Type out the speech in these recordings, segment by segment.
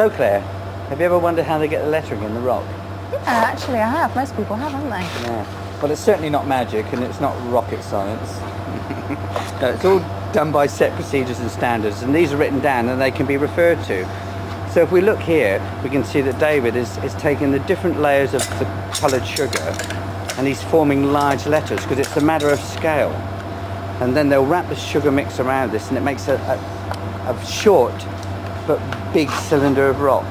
So Claire, have you ever wondered how they get the lettering in the rock? Yeah, actually I have. Most people have, haven't they? Yeah. Well, it's certainly not magic, and it's not rocket science. No, it's all done by set procedures and standards, and these are written down and they can be referred to. So if we look here, we can see that David is taking the different layers of the coloured sugar and he's forming large letters because it's a matter of scale. And then they'll wrap the sugar mix around this and it makes a short but big cylinder of rock.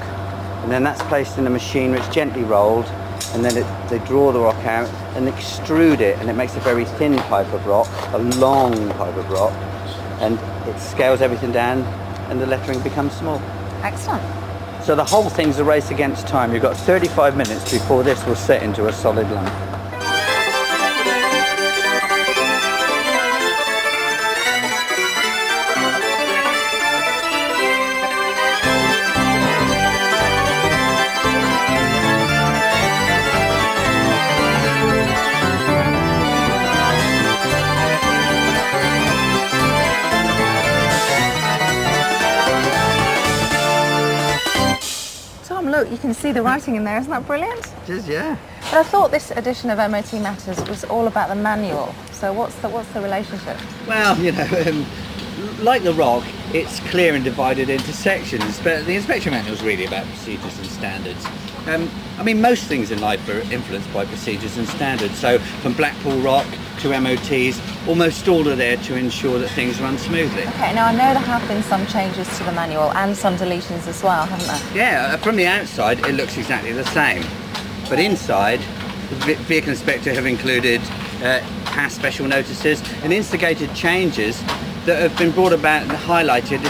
And then that's placed in a machine where it's gently rolled, and then they draw the rock out and extrude it, and it makes a very thin pipe of rock, a long pipe of rock, and it scales everything down and the lettering becomes small. Excellent. So the whole thing's a race against time. You've got 35 minutes before this will set into a solid lump. Look, you can see the writing in there. Isn't that brilliant? It is, yeah. But I thought this edition of MOT Matters was all about the manual. So what's the relationship? Well, you know, like the rock, it's clear and divided into sections, but the inspection manual is really about procedures and standards. I mean, most things in life are influenced by procedures and standards. So from Blackpool Rock to MOTs, almost all are there to ensure that things run smoothly. Okay, now I know there have been some changes to the manual and some deletions as well, haven't there? Yeah, from the outside it looks exactly the same, but inside the vehicle inspector have included past special notices and instigated changes that have been brought about and highlighted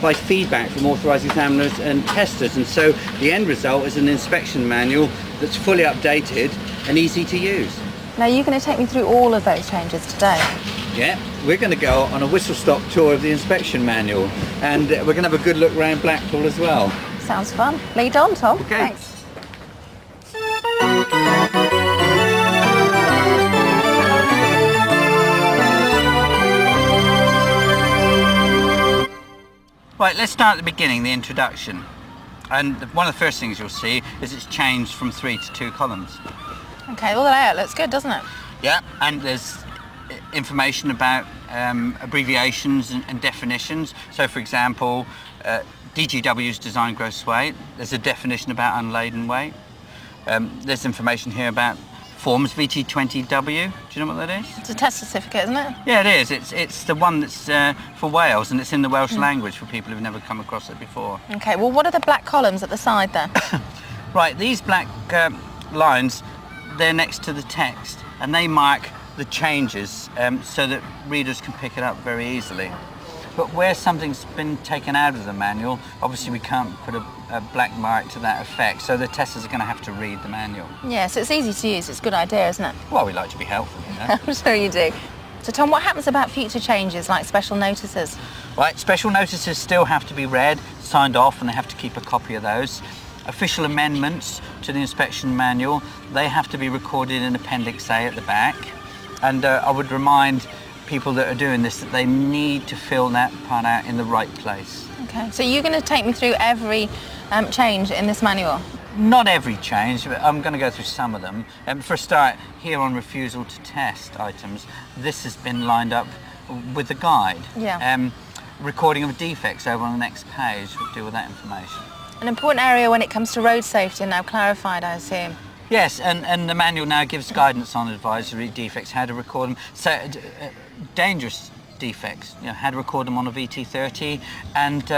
by feedback from authorised examiners and testers, and so the end result is an inspection manual that's fully updated and easy to use. Now you're going to take me through all of those changes today. Yeah, we're going to go on a whistle-stop tour of the inspection manual, and we're going to have a good look around Blackpool as well. Sounds fun. Lead on, Tom. Okay. Thanks. Right, let's start at the beginning, the introduction. And one of the first things you'll see is it's changed from 3 to 2 columns. Okay, well the layout looks good, doesn't it? Yeah, and there's information about abbreviations and definitions. So for example, DGW's design gross weight. There's a definition about unladen weight. There's information here about forms VT20W. Do you know what that is? It's a test certificate, isn't it? Yeah, it is. It's the one that's for Wales, and it's in the Welsh language for people who've never come across it before. Okay, well what are the black columns at the side there? Right, these black lines, they're next to the text, and they mark the changes so that readers can pick it up very easily. But where something's been taken out of the manual, obviously we can't put a black mark to that effect, so the testers are going to have to read the manual. Yeah, so it's easy to use. It's a good idea, isn't it? Well, we like to be helpful, you know. I'm sure you do. So Tom, what happens about future changes like special notices? Right, special notices still have to be read, signed off, and they have to keep a copy of those. Official amendments to the inspection manual, they have to be recorded in Appendix A at the back. And I would remind people that are doing this that they need to fill that part out in the right place. Okay, so you're going to take me through every change in this manual? Not every change, but I'm going to go through some of them. For a start, here on refusal to test items, this has been lined up with the guide. Yeah. Recording of defects over on the next page will deal with that information. An important area when it comes to road safety, now clarified, I assume. Yes, and the manual now gives guidance on advisory defects, how to record them. So, dangerous defects, you know, how to record them on a VT30, and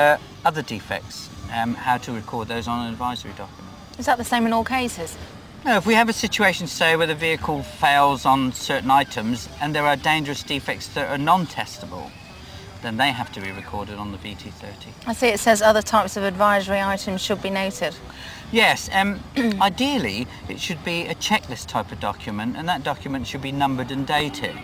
other defects, how to record those on an advisory document. Is that the same in all cases? No, if we have a situation, say, where the vehicle fails on certain items and there are dangerous defects that are non-testable, then they have to be recorded on the VT30. I see it says other types of advisory items should be noted. Yes, ideally it should be a checklist type of document, and that document should be numbered and dated,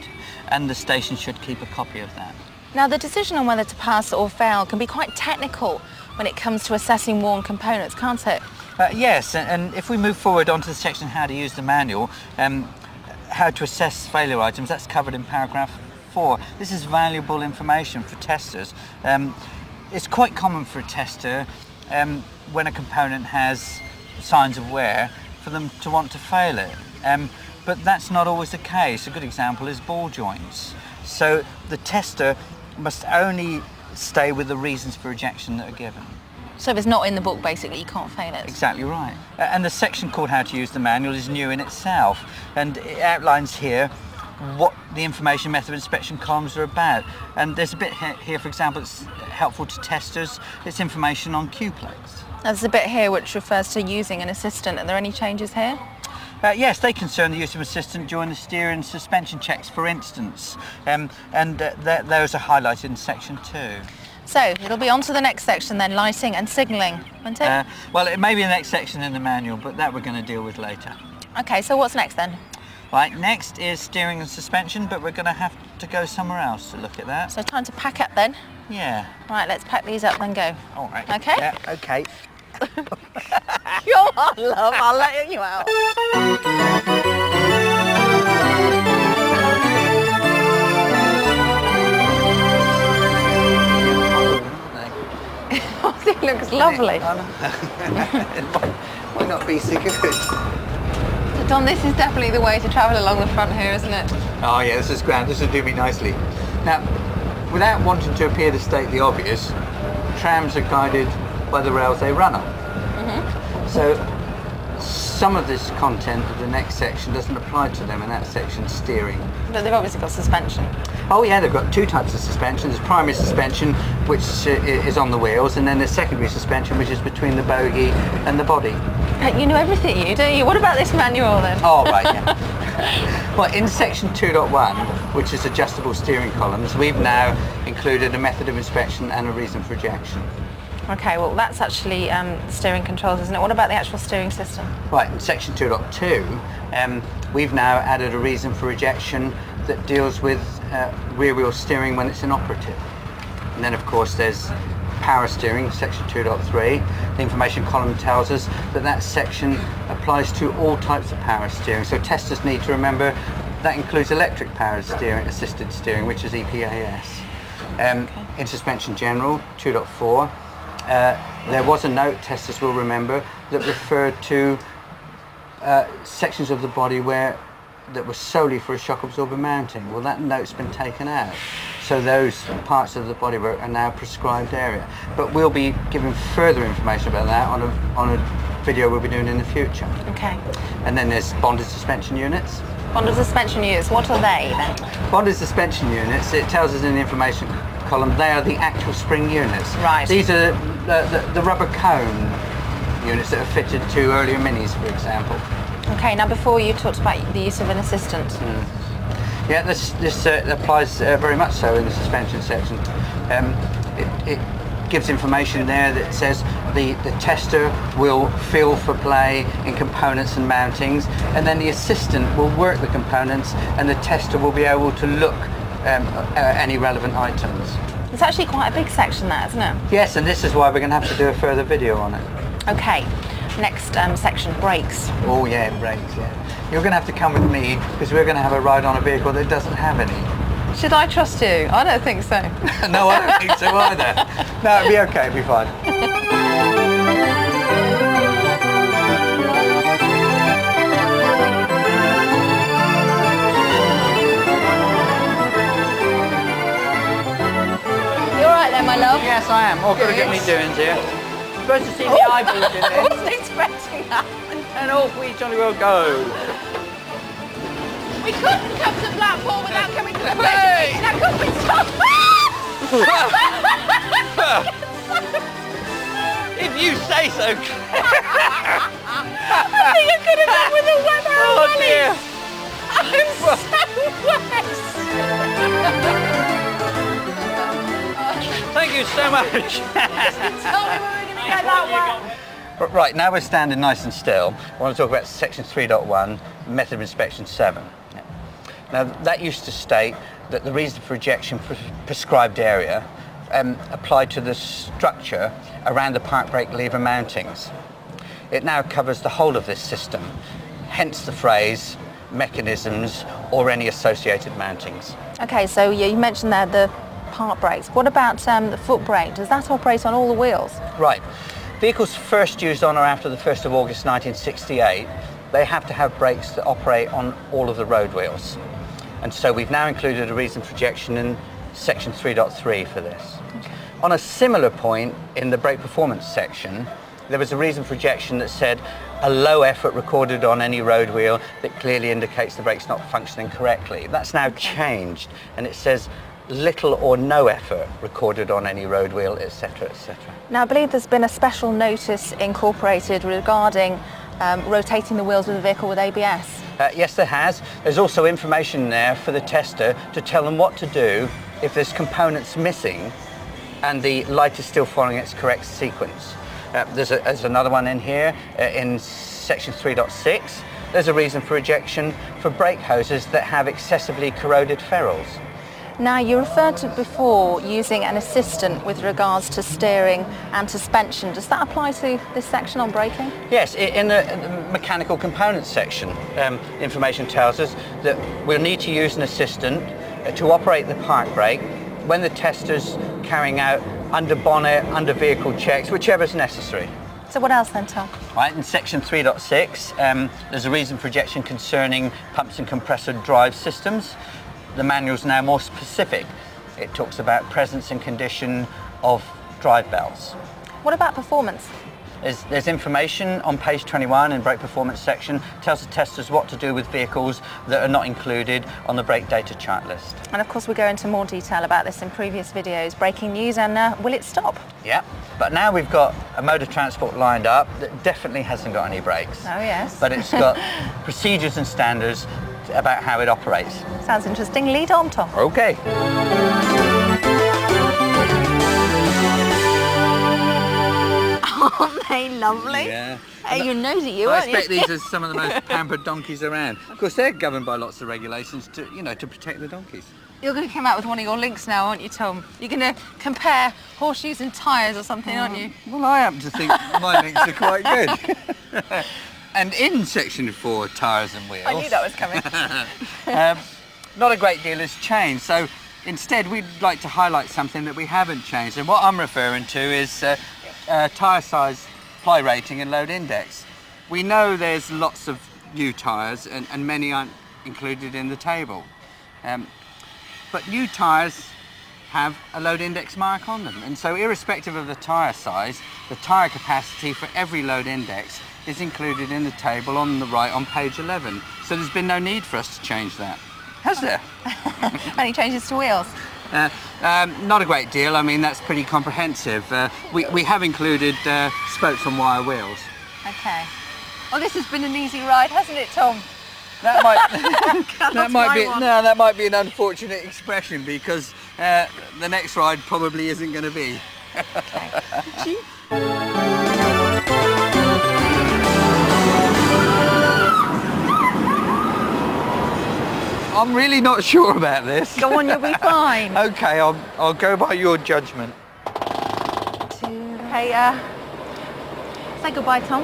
and the station should keep a copy of that. Now the decision on whether to pass or fail can be quite technical when it comes to assessing worn components, can't it? Yes, and if we move forward onto the section how to use the manual, how to assess failure items, that's covered in paragraph 4. This is valuable information for testers. It's quite common for a tester when a component has signs of wear for them to want to fail it. But that's not always the case. A good example is ball joints. So the tester must only stay with the reasons for rejection that are given. So if it's not in the book, basically, you can't fail it. Exactly right. And the section called How to Use the Manual is new in itself, and it outlines here what the information method of inspection columns are about. And there's a bit here, for example, it's helpful to testers. It's information on Q plates. There's a bit here which refers to using an assistant. Are there any changes here? Yes, they concern the use of assistant during the steering and suspension checks, for instance, and those are highlighted in section 2. So it'll be on to the next section then, lighting and signalling, won't it? Well, it may be the next section in the manual, but that we're going to deal with later. Okay, so what's next then? Right, next is steering and suspension, but we're going to have to go somewhere else to look at that. So time to pack up then. Yeah. Right, let's pack these up and go. All right. Okay? Yeah, okay. Come on, love, I'll let you out. It looks lovely. Why not be so good? So Don, this is definitely the way to travel along the front here, isn't it? Oh yeah, this is grand. This will do me nicely. Now, without wanting to appear to state the obvious, trams are guided by the rails they run on. So some of this content of the next section doesn't apply to them, and that section's steering. But they've obviously got suspension. Oh yeah, they've got two types of suspension. There's primary suspension, which is on the wheels, and then there's secondary suspension, which is between the bogie and the body. You know everything, you do you? What about this manual then? Oh right, yeah. Well, in section 2.1, which is adjustable steering columns, we've now included a method of inspection and a reason for rejection. Okay, well that's actually steering controls, isn't it? What about the actual steering system? Right, in section 2.2, we've now added a reason for rejection that deals with rear wheel steering when it's inoperative. And then of course there's power steering, section 2.3. The information column tells us that that section applies to all types of power steering. So testers need to remember that includes electric powered steering, assisted steering, which is EPAS. In suspension general, 2.4, there was a note, testers will remember, that referred to sections of the body that were solely for a shock absorber mounting. Well, that note's been taken out. So those parts of the body are now prescribed area. But we'll be giving further information about that on a video we'll be doing in the future. Okay. And then there's bonded suspension units. Bonded suspension units, what are they then? Bonded suspension units, it tells us in the information column, they are the actual spring units. Right. These are the rubber cone units that are fitted to earlier Minis, for example. Okay, now before you talked about the use of an assistant. Yeah, this applies very much so in the suspension section. It gives information there that says the tester will feel for play in components and mountings, and then the assistant will work the components, and the tester will be able to look at any relevant items. It's actually quite a big section there, isn't it? Yes, and this is why we're going to have to do a further video on it. Okay, next section, brakes. Oh yeah, brakes, yeah. You're going to have to come with me because we're going to have a ride on a vehicle that doesn't have any. Should I trust you? I don't think so. No, I don't think so either. No, it'll be okay, it'll be fine. You alright then, my love? Yes, I am. I've got to get me doings here. Supposed to see the eyeballs in I there. wasn't expecting that. And off we jolly well go. We couldn't come to Blackpool without coming to the bridge. Now could we stop? If you say so. I think I could have done with a weather. Oh dear. I'm so wet. Thank you so much. Tell me when we're going to get that wet. Right, now we're standing nice and still. I want to talk about section 3.1, method of inspection 7. Now that used to state that the reason for rejection prescribed area applied to the structure around the park brake lever mountings. It now covers the whole of this system, hence the phrase mechanisms or any associated mountings. Okay, so you mentioned there the park brakes. What about the foot brake? Does that operate on all the wheels? Right. Vehicles first used on or after the 1st of August 1968, they have to have brakes that operate on all of the road wheels. And so we've now included a reason for ejection in section 3.3 for this. Okay. On a similar point in the brake performance section, there was a reason for ejection that said a low effort recorded on any road wheel that clearly indicates the brake's not functioning correctly. That's now changed, and it says little or no effort recorded on any road wheel, etc., etc. Now, I believe there's been a special notice incorporated regarding rotating the wheels with a vehicle with ABS. Yes, there has. There's also information there for the tester to tell them what to do if there's components missing and the light is still following its correct sequence. There's another one in here in section 3.6. There's a reason for ejection for brake hoses that have excessively corroded ferrules. Now, you referred to before using an assistant with regards to steering and suspension. Does that apply to this section on braking? Yes, in the mechanical components section, information tells us that we'll need to use an assistant to operate the park brake when the tester's carrying out under bonnet, under vehicle checks, whichever is necessary. So what else then, Tom? Right, in section 3.6, there's a reason for ejection concerning pumps and compressor drive systems. The manual's now more specific. It talks about presence and condition of drive belts. What about performance? There's information on page 21 in brake performance section, tells the testers what to do with vehicles that are not included on the brake data chart list. And of course we go into more detail about this in previous videos. Braking news and will it stop? Yeah, but now we've got a mode of transport lined up that definitely hasn't got any brakes. Oh yes. But it's got procedures and standards about how it operates. Sounds interesting. Lead on, Tom. Okay. Aren't they lovely? Yeah. Hey, you're nosy, you I aren't you? expect these are some of the most pampered donkeys around. Of course, they're governed by lots of regulations to, to protect the donkeys. You're going to come out with one of your links now, aren't you, Tom? You're going to compare horseshoes and tyres or something, aren't you? Well, I happen to think my links are quite good. And in section 4, tyres and wheels. I knew that was coming. Not a great deal has changed. So instead, we'd like to highlight something that we haven't changed. And what I'm referring to is tyre size, ply rating and load index. We know there's lots of new tyres and many aren't included in the table. But new tyres have a load index mark on them. And so irrespective of the tyre size, the tyre capacity for every load index is included in the table on the right on page 11. So there's been no need for us to change that. Has there? Any changes to wheels? Not a great deal. I mean, that's pretty comprehensive. We have included spokes on wire wheels. Okay. Well, this has been an easy ride, hasn't it, Tom? That might That might be that might be an unfortunate expression because the next ride probably isn't going to be. Okay. I'm really not sure about this. Go on, you'll be fine. Okay, I'll go by your judgment. Hey, say goodbye, Tom.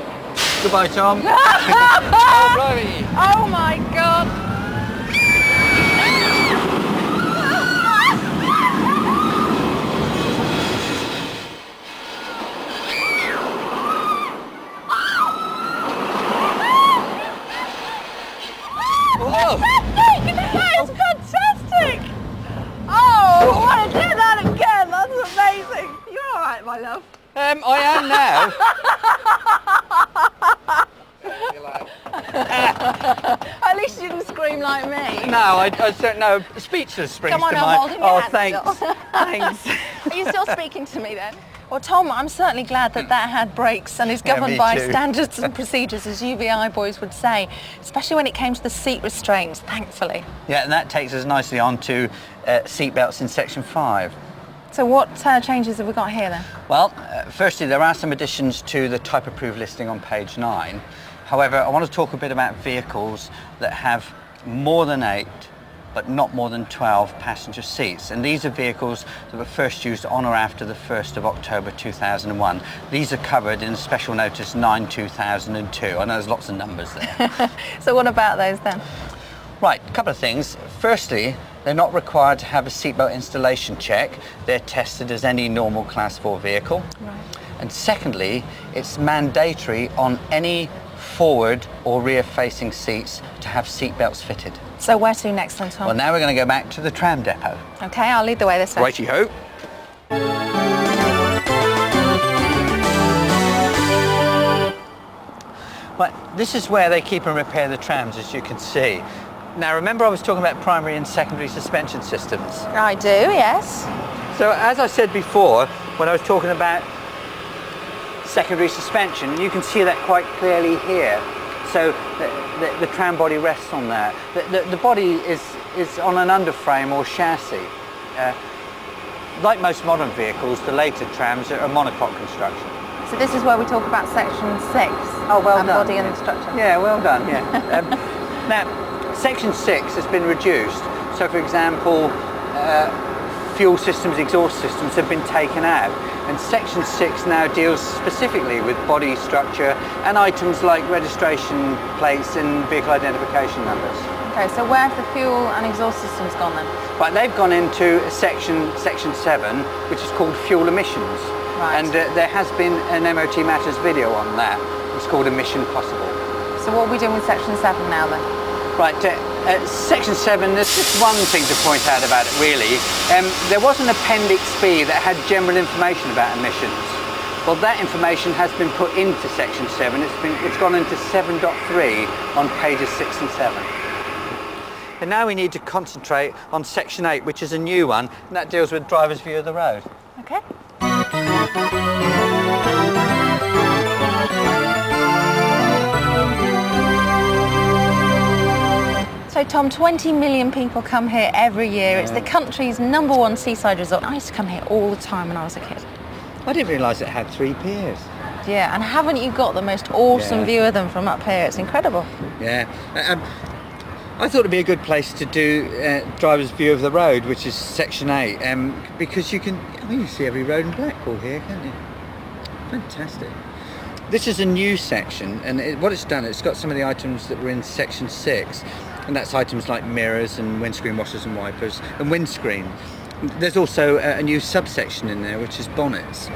Goodbye, Tom. Oh, bloody. Oh my God. Whoa. That is fantastic! Oh, I want to do that again. That's amazing. You're all right, my love. I am now. At least you didn't scream like me. No, I don't know. Speechless springs Come on, to I'm mind. holding your Oh, hand thanks. still. Thanks. Are you still speaking to me then? Well, Tom, I'm certainly glad that that had brakes and is Yeah, governed me by too. standards and procedures, as UVI boys would say, especially when it came to the seat restraints, thankfully. Yeah, and that takes us nicely on to seatbelts in section 5. So what changes have we got here then? Well, firstly, there are some additions to the type approved listing on page 9. However, I want to talk a bit about vehicles that have more than 8 but not more than 12 passenger seats. And these are vehicles that were first used on or after the 1st of October 2001. These are covered in Special Notice 9/2002. I know there's lots of numbers there. So what about those then? Right, a couple of things. Firstly, they're not required to have a seatbelt installation check. They're tested as any normal Class 4 vehicle. Right. And secondly, it's mandatory on any forward or rear facing seats to have seatbelts fitted. So where to next then, Tom? Well, now we're going to go back to the tram depot. Okay, I'll lead the way this way. Righty-ho. Right, this is where they keep and repair the trams, as you can see. Now, remember I was talking about primary and secondary suspension systems? I do, yes. So, as I said before, when I was talking about secondary suspension, you can see that quite clearly here. So the tram body rests on that. The body is on an underframe or chassis. Like most modern vehicles, the later trams are a monocoque construction. So this is where we talk about section 6. Oh, well and done. Body and structure. Yeah, well done, yeah. Now, section 6 has been reduced. So, for example, fuel systems, exhaust systems have been taken out. And section 6 now deals specifically with body structure and items like registration plates and vehicle identification numbers. Okay, so where have the fuel and exhaust systems gone then? Right, they've gone into section 7, which is called fuel emissions. Right. And there has been an MOT Matters video on that. It's called Emission Possible. So what are we doing with section 7 now then? Right, section 7, there's just one thing to point out about it really. There was an Appendix B that had general information about emissions. Well, that information has been put into section 7. It's gone into 7.3 on pages 6 and 7. And now we need to concentrate on section 8, which is a new one, and that deals with driver's view of the road. Okay. So Tom, 20 million people come here every year. It's the country's #1 seaside resort. I used to come here all the time when I was a kid. I didn't realise it had 3 piers. Yeah, and haven't you got the most awesome Yeah. view of them from up here? It's incredible. Yeah. I thought it'd be a good place to do driver's view of the road, which is section 8, because you see every road in Blackpool here, can't you? Fantastic. This is a new section, and what it's done, it's got some of the items that were in section 6, and that's items like mirrors and windscreen washers and wipers and windscreen. There's also a new subsection in there, which is bonnets.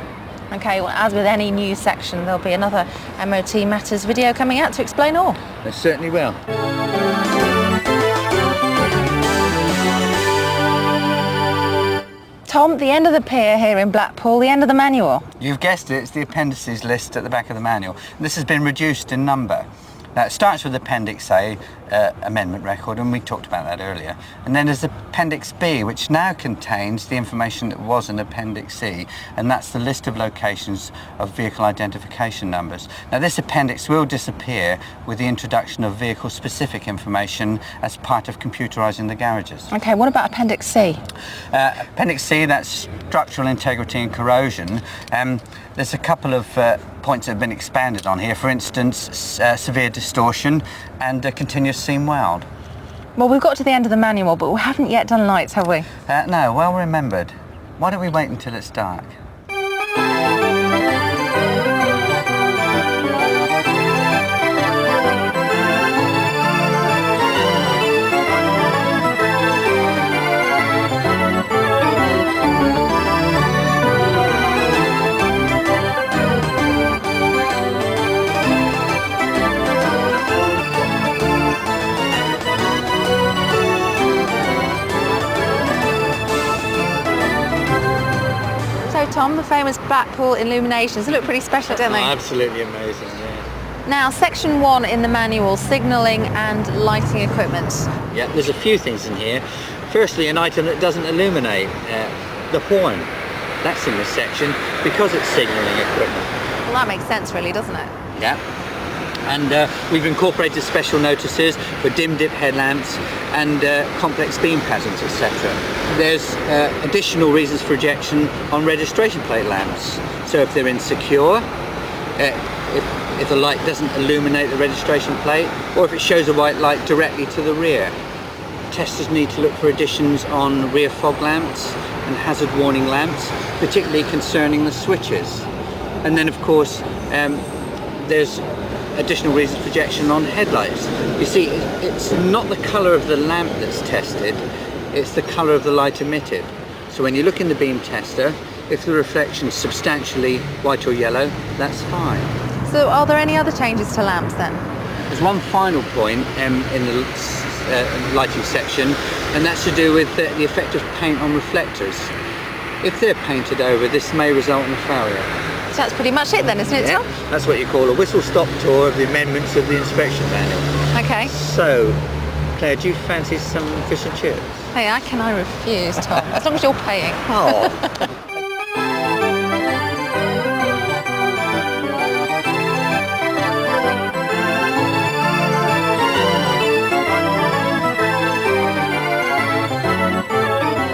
Okay, well, as with any new section, there'll be another MOT Matters video coming out to explain all. There certainly will. Tom, the end of the pier here in Blackpool, the end of the manual. You've guessed it, it's the appendices list at the back of the manual. This has been reduced in number. Now it starts with Appendix A, amendment record, and we talked about that earlier. And then there's Appendix B, which now contains the information that was in Appendix C, and that's the list of locations of vehicle identification numbers. Now this appendix will disappear with the introduction of vehicle-specific information as part of computerising the garages. Okay, what about Appendix C? Appendix C, that's structural integrity and corrosion. There's a couple of points that have been expanded on here. For instance, severe distortion and continuous seam weld. Well, we've got to the end of the manual, but we haven't yet done lights, have we? No, well remembered. Why don't we wait until it's dark? Tom, the famous Blackpool illuminations. They look pretty special, don't they? Absolutely amazing, yeah. Now, section 1 in the manual, signalling and lighting equipment. Yeah, there's a few things in here. Firstly, an item that doesn't illuminate, the horn. That's in this section because it's signalling equipment. Well, that makes sense really, doesn't it? Yeah. And we've incorporated special notices for dim dip headlamps and complex beam patterns, etc. There's additional reasons for ejection on registration plate lamps. So if they're insecure, if the light doesn't illuminate the registration plate, or if it shows a white light directly to the rear. Testers need to look for additions on rear fog lamps and hazard warning lamps, particularly concerning the switches. And then of course there's additional reasons for ejection on headlights. You see, it's not the colour of the lamp that's tested, it's the colour of the light emitted. So when you look in the beam tester, If the reflection's substantially white or yellow, that's fine. So are there any other changes to lamps then? There's one final point in the lighting section, and that's to do with the effect of paint on reflectors. If they're painted over, this may result in a failure. So that's pretty much it then, isn't it, Tom? That's what you call a whistle-stop tour of the amendments of the inspection manual. Okay. So, Claire, do you fancy some fish and chips? Hey, how can I refuse, Tom? As long as you're paying. Oh.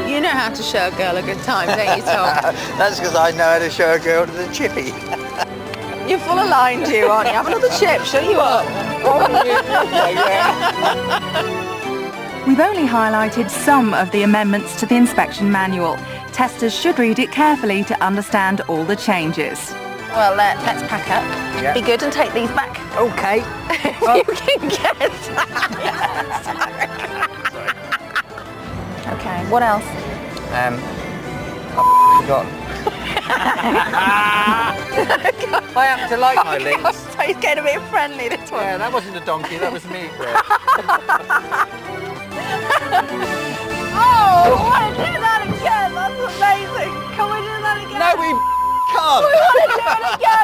You know how to show a girl a good time, don't you, Tom? That's because I know how to show a girl to the chippy. You're full of lines, you, aren't you? Have another chip, shut you up. We've only highlighted some of the amendments to the inspection manual. Testers should read it carefully to understand all the changes. Well, let's pack up. Yeah. Be good and take these back. Okay. You can get that. Okay, what else? I forgot. I happen to like my links. So he's getting a bit friendly this one. Yeah, that wasn't a donkey, that was me. Oh, we want to do that again. That's amazing. Can we do that again? No, we can't. We want to do it again.